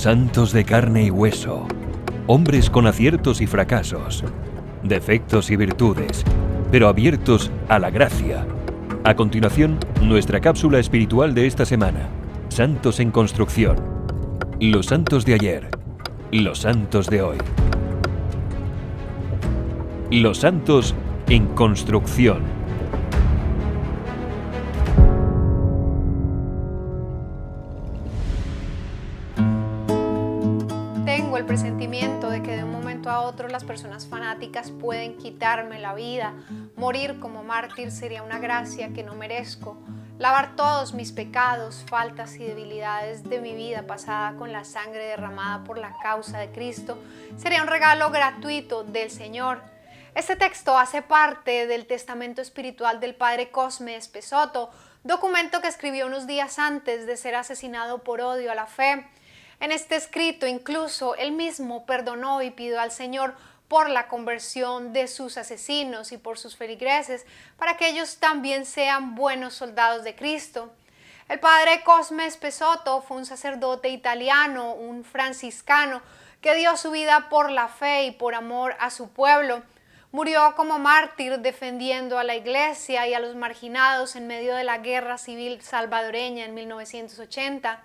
Santos de carne y hueso, hombres con aciertos y fracasos, defectos y virtudes, pero abiertos a la gracia. A continuación, nuestra cápsula espiritual de esta semana. Santos en construcción. Los santos de ayer. Los santos de hoy. Los santos en construcción. Tengo el presentimiento de que de un momento a otro las personas fanáticas pueden quitarme la vida. Morir como mártir sería una gracia que no merezco. Lavar todos mis pecados, faltas y debilidades de mi vida pasada con la sangre derramada por la causa de Cristo sería un regalo gratuito del Señor. Este texto hace parte del testamento espiritual del padre Cosme Espessoto, documento que escribió unos días antes de ser asesinado por odio a la fe. En este escrito incluso él mismo perdonó y pidió al Señor por la conversión de sus asesinos y por sus feligreses, para que ellos también sean buenos soldados de Cristo. El padre Cosme Espessoto fue un sacerdote italiano, un franciscano, que dio su vida por la fe y por amor a su pueblo. Murió como mártir defendiendo a la iglesia y a los marginados en medio de la guerra civil salvadoreña en 1980.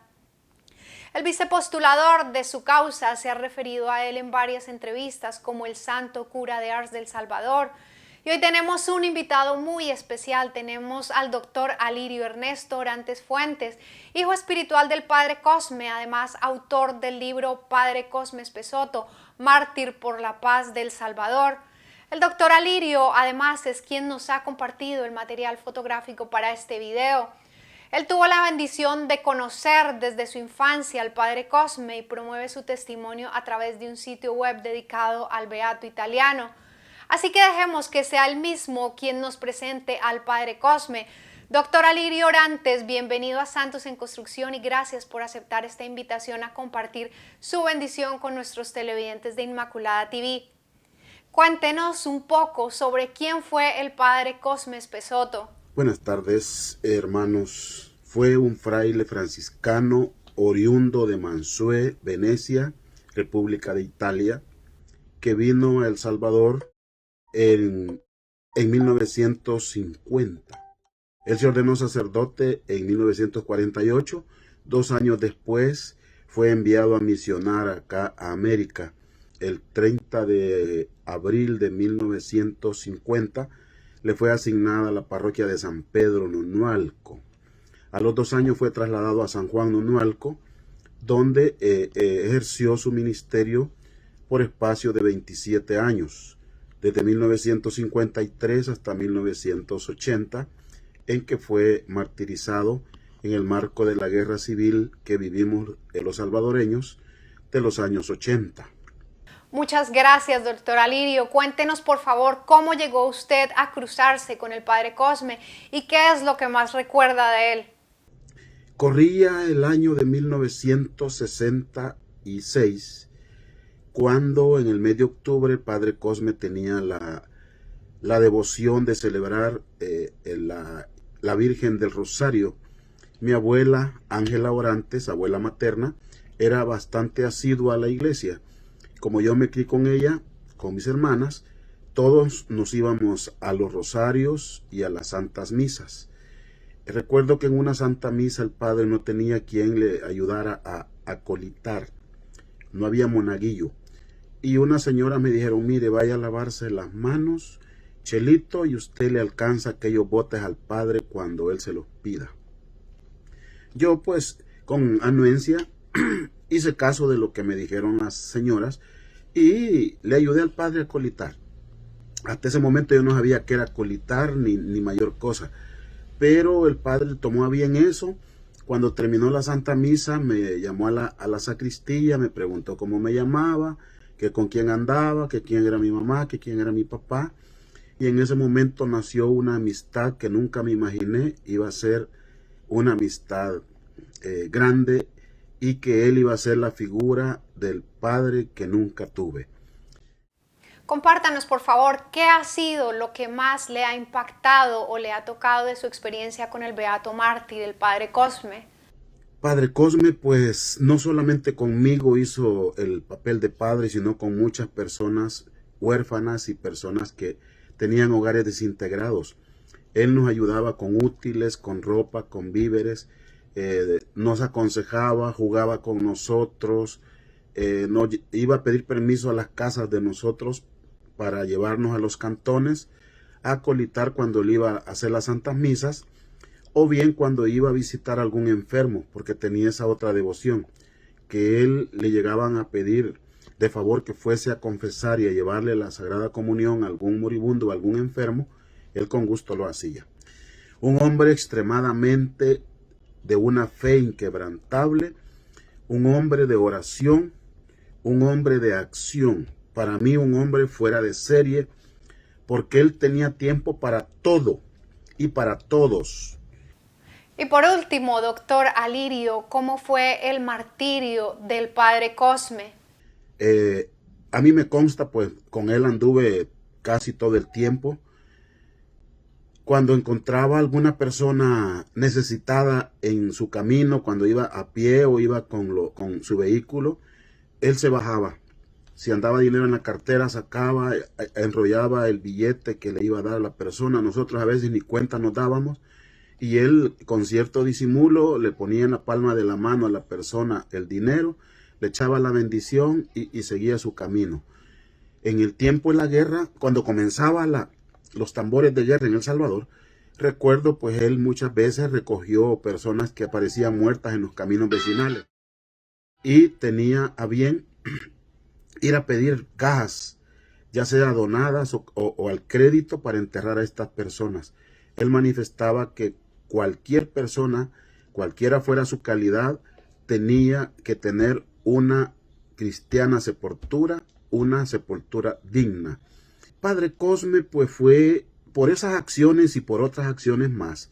El vicepostulador de su causa se ha referido a él en varias entrevistas como el santo cura de Ars del Salvador. Y hoy tenemos un invitado muy especial. Tenemos al doctor Alirio Ernesto Orantes Fuentes, hijo espiritual del padre Cosme, además autor del libro Padre Cosme Espessoto, Mártir por la Paz del Salvador. El doctor Alirio además es quien nos ha compartido el material fotográfico para este video. Él tuvo la bendición de conocer desde su infancia al padre Cosme y promueve su testimonio a través de un sitio web dedicado al beato italiano. Así que dejemos que sea él mismo quien nos presente al padre Cosme. Doctor Alirio Orantes, bienvenido a Santos en Construcción y gracias por aceptar esta invitación a compartir su bendición con nuestros televidentes de Inmaculada TV. Cuéntenos un poco sobre quién fue el padre Cosme Espessoto. Buenas tardes, hermanos. Fue un fraile franciscano oriundo de Mansué, Venecia, República de Italia, que vino a El Salvador en 1950. Él se ordenó sacerdote en 1948. 2 años después fue enviado a misionar acá a América. El 30 de abril de 1950 le fue asignada la parroquia de San Pedro Nonualco. A los 2 años fue trasladado a San Juan Nonualco, donde ejerció su ministerio por espacio de 27 años, desde 1953 hasta 1980, en que fue martirizado en el marco de la guerra civil que vivimos los salvadoreños de los años 80. Muchas gracias, doctor Alirio. Cuéntenos, por favor, cómo llegó usted a cruzarse con el padre Cosme y qué es lo que más recuerda de él. Corría el año de 1966, cuando en el mes de octubre el padre Cosme tenía la devoción de celebrar la Virgen del Rosario. Mi abuela, Ángela Orantes, abuela materna, era bastante asidua a la iglesia. Como yo me crié con ella, con mis hermanas, todos nos íbamos a los rosarios y a las santas misas. Recuerdo que en una santa misa el padre no tenía quien le ayudara a colitar. No había monaguillo. Y una señora me dijeron, mire, vaya a lavarse las manos, Chelito, y usted le alcanza aquellos botes al padre cuando él se los pida. Yo pues con anuencia hice caso de lo que me dijeron las señoras y le ayudé al padre a colitar. Hasta ese momento yo no sabía qué era colitar ni mayor cosa, pero el padre tomó a bien eso. Cuando terminó la Santa Misa me llamó a la sacristía, me preguntó cómo me llamaba, que con quién andaba, que quién era mi mamá, que quién era mi papá, y en ese momento nació una amistad que nunca me imaginé iba a ser una amistad grande, y que él iba a ser la figura del padre que nunca tuve. Compártanos, por favor, qué ha sido lo que más le ha impactado o le ha tocado de su experiencia con el beato mártir, el padre Cosme. Padre Cosme, pues no solamente conmigo hizo el papel de padre, sino con muchas personas huérfanas y personas que tenían hogares desintegrados. Él nos ayudaba con útiles, con ropa, con víveres, nos aconsejaba, jugaba con nosotros, nos iba a pedir permiso a las casas de nosotros para llevarnos a los cantones, a colitar cuando él iba a hacer las santas misas, o bien cuando iba a visitar a algún enfermo, porque tenía esa otra devoción, que él le llegaban a pedir de favor que fuese a confesar y a llevarle la Sagrada Comunión a algún moribundo o algún enfermo. Él con gusto lo hacía. Un hombre extremadamente de una fe inquebrantable, un hombre de oración, un hombre de acción. Para mí un hombre fuera de serie, porque él tenía tiempo para todo y para todos. Y por último, doctor Alirio, ¿cómo fue el martirio del padre Cosme? A mí me consta, pues con él anduve casi todo el tiempo. Cuando encontraba alguna persona necesitada en su camino, cuando iba a pie o iba con su vehículo, él se bajaba. Si andaba dinero en la cartera, sacaba, enrollaba el billete que le iba a dar a la persona. Nosotros a veces ni cuenta nos dábamos. Y él, con cierto disimulo, le ponía en la palma de la mano a la persona el dinero, le echaba la bendición y seguía su camino. En el tiempo de la guerra, cuando comenzaba los tambores de guerra en El Salvador, recuerdo pues él muchas veces recogió personas que aparecían muertas en los caminos vecinales. Y tenía a bien ir a pedir cajas, ya sea donadas o al crédito para enterrar a estas personas. Él manifestaba que cualquier persona, cualquiera fuera su calidad, tenía que tener una cristiana sepultura, una sepultura digna. Padre Cosme, pues fue, por esas acciones y por otras acciones más,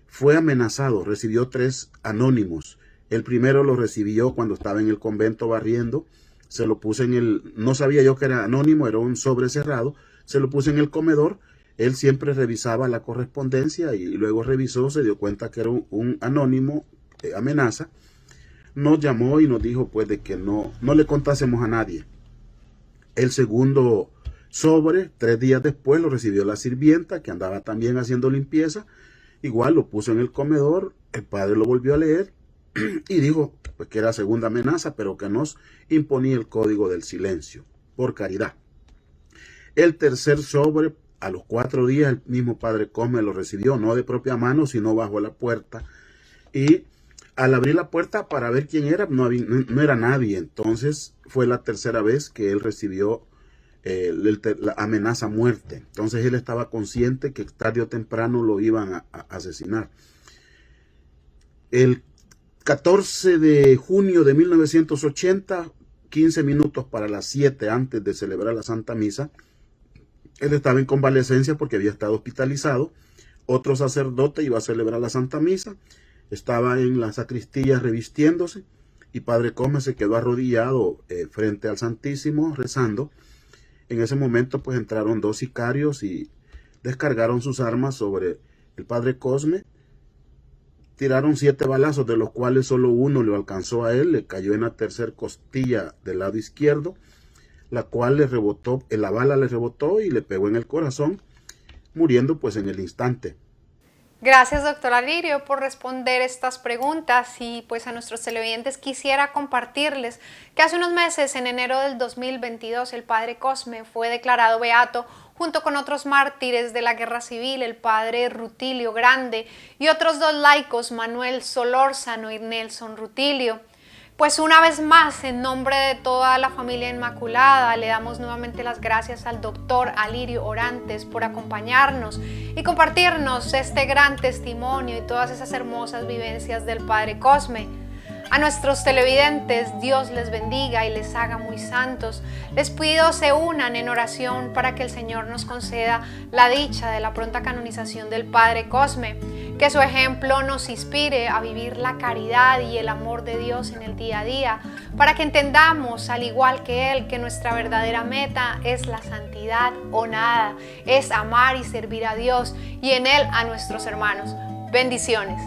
fue amenazado, recibió 3 anónimos. El primero lo recibió cuando estaba en el convento barriendo, se lo puse no sabía yo que era anónimo, era un sobre cerrado, se lo puse en el comedor. Él siempre revisaba la correspondencia y luego revisó, se dio cuenta que era un anónimo amenaza. Nos llamó y nos dijo pues de que no le contásemos a nadie. El segundo sobre, 3 días después, lo recibió la sirvienta que andaba también haciendo limpieza. Igual lo puso en el comedor, el padre lo volvió a leer y dijo pues que era segunda amenaza, pero que nos imponía el código del silencio, por caridad. El tercer sobre, a los 4 días, el mismo padre Cosme lo recibió, no de propia mano, sino bajo la puerta. Y al abrir la puerta para ver quién era, no era nadie. Entonces fue la tercera vez que él recibió la amenaza a muerte. Entonces él estaba consciente que tarde o temprano lo iban a asesinar. El 14 de junio de 1980, 15 minutos para las 7 antes de celebrar la Santa Misa, él estaba en convalecencia porque había estado hospitalizado. Otro sacerdote iba a celebrar la Santa Misa. Estaba en la sacristía revistiéndose. Y Padre Cosme se quedó arrodillado frente al Santísimo rezando. En ese momento pues entraron 2 sicarios y descargaron sus armas sobre el Padre Cosme. Tiraron 7 balazos, de los cuales solo uno le alcanzó a él. Le cayó en la tercera costilla del lado izquierdo, la cual la bala le rebotó y le pegó en el corazón, muriendo pues en el instante. Gracias, doctor Alirio, por responder estas preguntas y pues a nuestros televidentes quisiera compartirles que hace unos meses, en enero del 2022, el padre Cosme fue declarado beato junto con otros mártires de la guerra civil, el padre Rutilio Grande y otros 2 laicos, Manuel Solórzano y Nelson Rutilio. Pues una vez más, en nombre de toda la familia Inmaculada, le damos nuevamente las gracias al doctor Alirio Orantes por acompañarnos y compartirnos este gran testimonio y todas esas hermosas vivencias del padre Cosme. A nuestros televidentes, Dios les bendiga y les haga muy santos. Les pido se unan en oración para que el Señor nos conceda la dicha de la pronta canonización del Padre Cosme. Que su ejemplo nos inspire a vivir la caridad y el amor de Dios en el día a día, para que entendamos, al igual que Él, que nuestra verdadera meta es la santidad o nada, es amar y servir a Dios y en Él a nuestros hermanos. Bendiciones.